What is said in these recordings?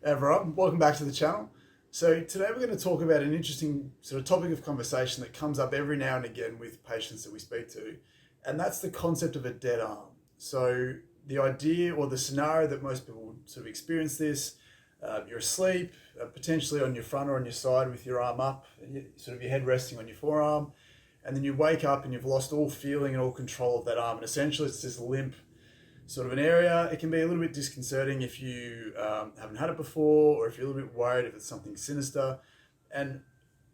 Hey everyone, welcome back to the channel. So today we're going to talk about an interesting sort of topic of conversation that comes up every now and again with patients that we speak to, and that's the concept of a dead arm. So the idea or the scenario that most people would sort of experience this, you're asleep, potentially on your front or on your side with your arm up, sort of your head resting on your forearm, and then you wake up and you've lost all feeling and all control of that arm, and essentially it's this limp sort of an area. It can be a little bit disconcerting if you haven't had it before, or if you're a little bit worried if it's something sinister. And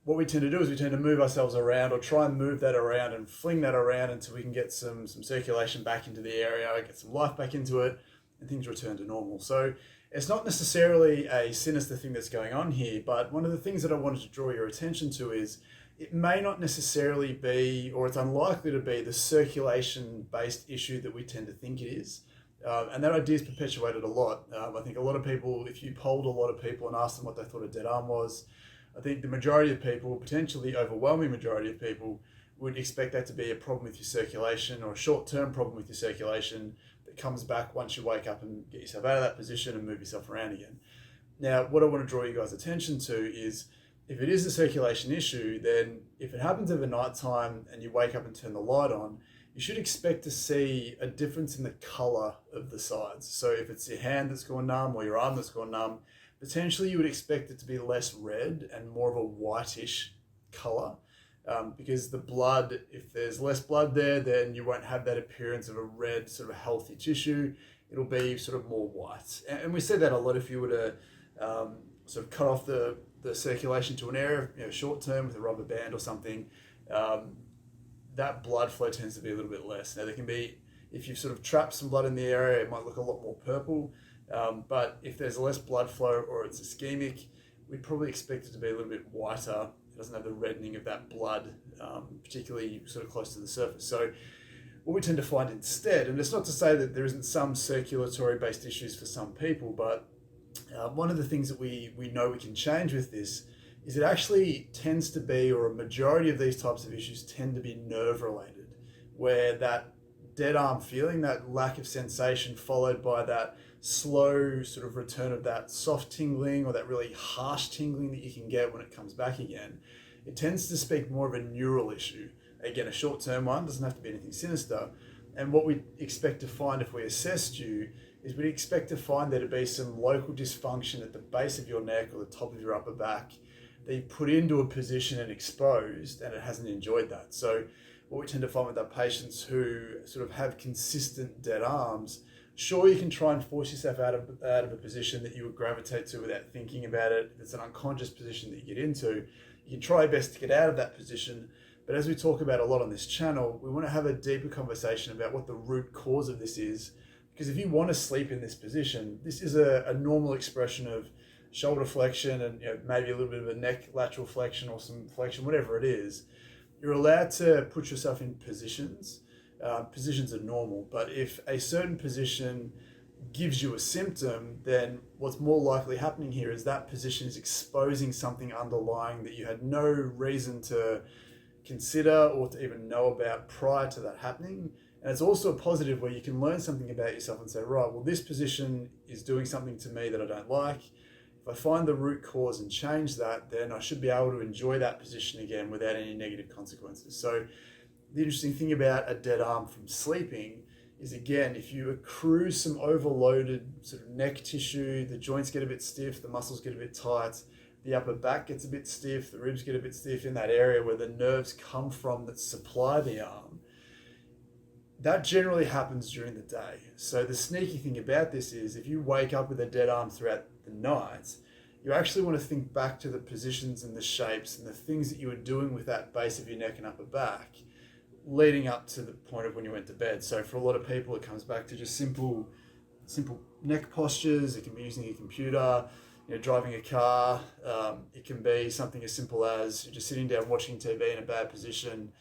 what we tend to do is we tend to move ourselves around or try and move that around and fling that around until we can get some circulation back into the area, get some life back into it, and things return to normal. So it's not necessarily a sinister thing that's going on here, but one of the things that I wanted to draw your attention to is it may not necessarily be, or it's unlikely to be, the circulation-based issue that we tend to think it is. And that idea is perpetuated a lot. I think a lot of people, if you polled a lot of people and asked them what they thought a dead arm was, I think the majority of people, potentially overwhelming majority of people, would expect that to be a problem with your circulation or a short-term problem with your circulation that comes back once you wake up and get yourself out of that position and move yourself around again. Now, what I want to draw you guys' attention to is if it is a circulation issue, then if it happens over night time and you wake up and turn the light on, you should expect to see a difference in the color of the sides. So if it's your hand that's gone numb or your arm that's gone numb, potentially you would expect it to be less red and more of a whitish color. Because the blood, if there's less blood there, then you won't have that appearance of a red sort of healthy tissue. It'll be sort of more white. And we say that a lot if you were to sort of cut off the circulation to an area, short term with a rubber band or something, that blood flow tends to be a little bit less. Now there can be, if you've sort of trapped some blood in the area, it might look a lot more purple, but if there's less blood flow or it's ischemic, we'd probably expect it to be a little bit whiter. It doesn't have the reddening of that blood, particularly sort of close to the surface. So what we tend to find instead, and it's not to say that there isn't some circulatory based issues for some people, but one of the things that we know we can change with this is it actually tends to be, or a majority of these types of issues tend to be nerve related, where that dead arm feeling, that lack of sensation followed by that slow sort of return of that soft tingling or that really harsh tingling that you can get when it comes back again, it tends to speak more of a neural issue. Again, a short-term one, doesn't have to be anything sinister. And what we expect to find if we assessed you is we'd expect to find there to be some local dysfunction at the base of your neck or the top of your upper back that you put into a position and exposed, and it hasn't enjoyed that. So what we tend to find with our patients who sort of have consistent dead arms, sure, you can try and force yourself out of a position that you would gravitate to without thinking about it. If it's an unconscious position that you get into, you can try your best to get out of that position. But as we talk about a lot on this channel, we want to have a deeper conversation about what the root cause of this is. Because if you want to sleep in this position, this is a normal expression of shoulder flexion and maybe a little bit of a neck lateral flexion or some flexion, whatever it is. You're allowed to put yourself in positions. Positions are normal, but if a certain position gives you a symptom, then what's more likely happening here is that position is exposing something underlying that you had no reason to consider or to even know about prior to that happening. And it's also a positive where you can learn something about yourself and say, right, well, this position is doing something to me that I don't like. If I find the root cause and change that, then I should be able to enjoy that position again without any negative consequences. So the interesting thing about a dead arm from sleeping is, again, if you accrue some overloaded sort of neck tissue, the joints get a bit stiff, the muscles get a bit tight, the upper back gets a bit stiff, the ribs get a bit stiff in that area where the nerves come from that supply the arm, that generally happens during the day. So the sneaky thing about this is if you wake up with a dead arm throughout the night, you actually want to think back to the positions and the shapes and the things that you were doing with that base of your neck and upper back leading up to the point of when you went to bed. So for a lot of people, it comes back to just simple neck postures. It can be using a computer, driving a car. It can be something as simple as just sitting down watching TV in a bad position,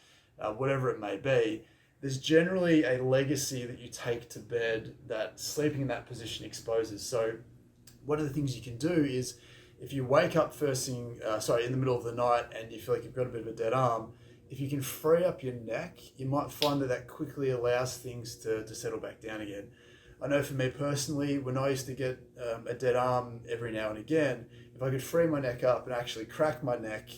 whatever it may be. There's generally a legacy that you take to bed that sleeping in that position exposes. So one of the things you can do is if you wake up in the middle of the night and you feel like you've got a bit of a dead arm, if you can free up your neck, you might find that quickly allows things to settle back down again. I know for me personally, when I used to get a dead arm every now and again, if I could free my neck up and actually crack my neck,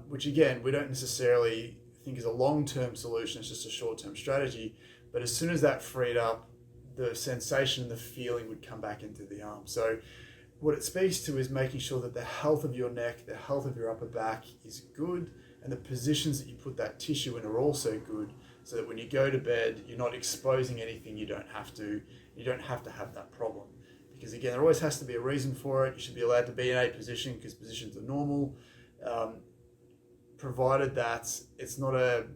which again, we don't necessarily think is a long-term solution, it's just a short-term strategy, but as soon as that freed up, the sensation and the feeling would come back into the arm. So what it speaks to is making sure that the health of your neck, the health of your upper back is good, and the positions that you put that tissue in are also good, so that when you go to bed, you're not exposing anything you don't have to have that problem. Because again, there always has to be a reason for it. You should be allowed to be in a position because positions are normal, provided that it's not a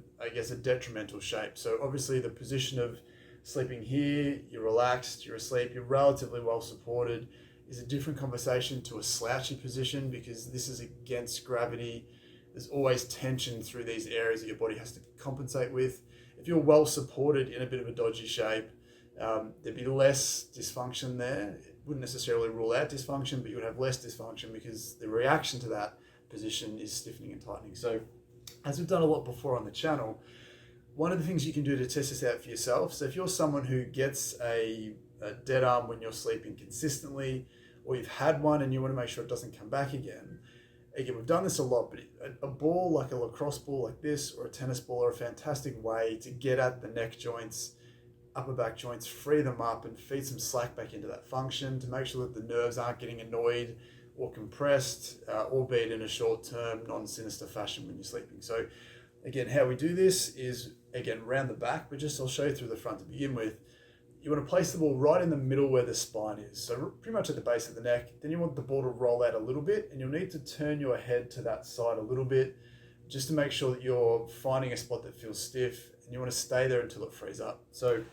detrimental shape. So obviously the position of sleeping here, you're relaxed, you're asleep, you're relatively well supported, is a different conversation to a slouchy position, because this is against gravity. There's always tension through these areas that your body has to compensate with. If you're well supported in a bit of a dodgy shape, there'd be less dysfunction there. It wouldn't necessarily rule out dysfunction, but you would have less dysfunction because the reaction to that position is stiffening and tightening. So as we've done a lot before on the channel, one of the things you can do to test this out for yourself, so if you're someone who gets a dead arm when you're sleeping consistently, or you've had one and you want to make sure it doesn't come back again, we've done this a lot, but a ball like a lacrosse ball like this or a tennis ball are a fantastic way to get at the neck joints, upper back joints, free them up and feed some slack back into that function to make sure that the nerves aren't getting annoyed or compressed, albeit in a short-term, non-sinister fashion when you're sleeping. So again, how we do this is, again, round the back, but I'll show you through the front to begin with. You want to place the ball right in the middle where the spine is, so pretty much at the base of the neck. Then you want the ball to roll out a little bit, and you'll need to turn your head to that side a little bit just to make sure that you're finding a spot that feels stiff, and you want to stay there until it frees up. So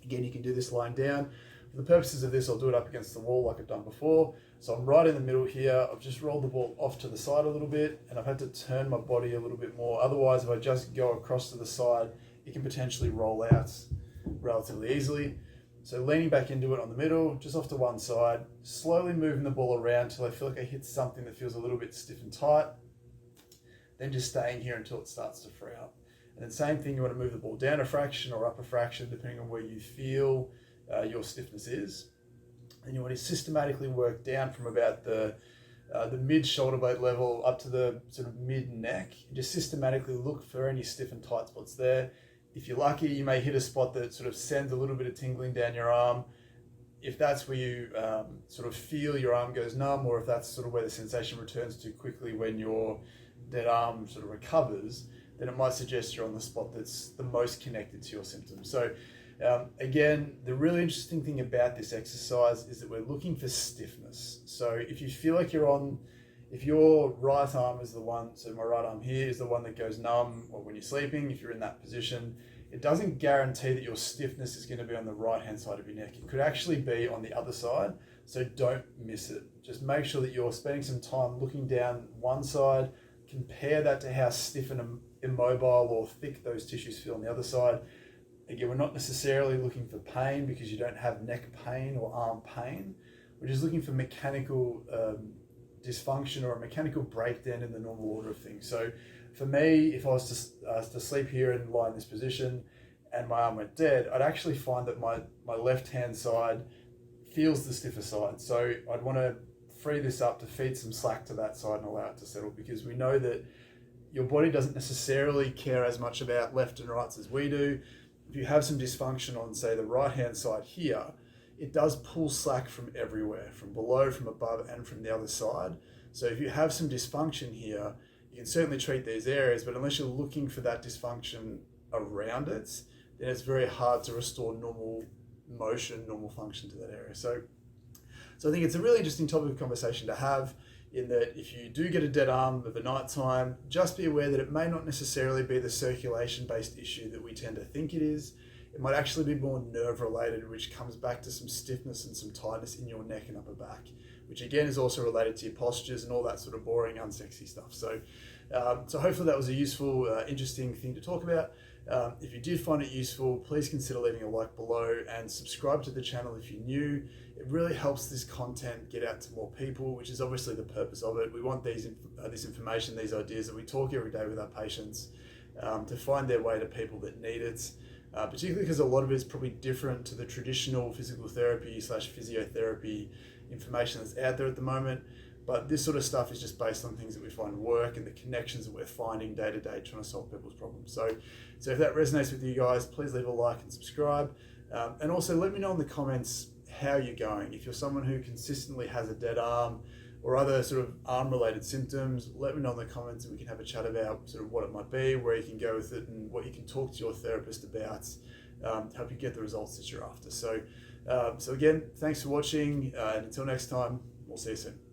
again, you can do this lying down. For the purposes of this, I'll do it up against the wall like I've done before. So I'm right in the middle here. I've just rolled the ball off to the side a little bit, and I've had to turn my body a little bit more. Otherwise, if I just go across to the side, it can potentially roll out relatively easily. So leaning back into it on the middle, just off to one side, slowly moving the ball around till I feel like I hit something that feels a little bit stiff and tight. Then just staying here until it starts to free up. And then same thing, you want to move the ball down a fraction or up a fraction, depending on where you feel your stiffness is. And you want to systematically work down from about the mid shoulder blade level up to the sort of mid neck. Just systematically look for any stiff and tight spots there. If you're lucky, you may hit a spot that sort of sends a little bit of tingling down your arm. If that's where you sort of feel your arm goes numb, or if that's sort of where the sensation returns to quickly when your dead arm sort of recovers, then it might suggest you're on the spot that's the most connected to your symptoms. So again, the really interesting thing about this exercise is that we're looking for stiffness. So if you feel like if your right arm is the one, so my right arm here is the one that goes numb, or when you're sleeping, if you're in that position, it doesn't guarantee that your stiffness is going to be on the right-hand side of your neck. It could actually be on the other side, so don't miss it. Just make sure that you're spending some time looking down one side, compare that to how stiff and immobile or thick those tissues feel on the other side. Again, we're not necessarily looking for pain because you don't have neck pain or arm pain. We're just looking for mechanical dysfunction or a mechanical breakdown in the normal order of things. So for me, if I was to sleep here and lie in this position and my arm went dead, I'd actually find that my left-hand side feels the stiffer side. So I'd want to free this up to feed some slack to that side and allow it to settle, because we know that your body doesn't necessarily care as much about left and rights as we do. If you have some dysfunction on, say, the right-hand side here, it does pull slack from everywhere, from below, from above, and from the other side. So if you have some dysfunction here, you can certainly treat these areas, but unless you're looking for that dysfunction around it, then it's very hard to restore normal motion, normal function to that area. So I think it's a really interesting topic of conversation to have, in that if you do get a dead arm of a night time, just be aware that it may not necessarily be the circulation-based issue that we tend to think it is. It might actually be more nerve-related, which comes back to some stiffness and some tightness in your neck and upper back, which again is also related to your postures and all that sort of boring, unsexy stuff. So hopefully that was a useful, interesting thing to talk about. If you did find it useful, please consider leaving a like below and subscribe to the channel if you're new. It really helps this content get out to more people, which is obviously the purpose of it. We want this information, these ideas that we talk every day with our patients, to find their way to people that need it. particularly because a lot of it is probably different to the traditional physical therapy / physiotherapy information that's out there at the moment. But this sort of stuff is just based on things that we find work and the connections that we're finding day to day trying to solve people's problems. So if that resonates with you guys, please leave a like and subscribe. And also let me know in the comments how you're going. If you're someone who consistently has a dead arm or other sort of arm-related symptoms, let me know in the comments and we can have a chat about sort of what it might be, where you can go with it, and what you can talk to your therapist about to help you get the results that you're after. So again, thanks for watching, and until next time, we'll see you soon.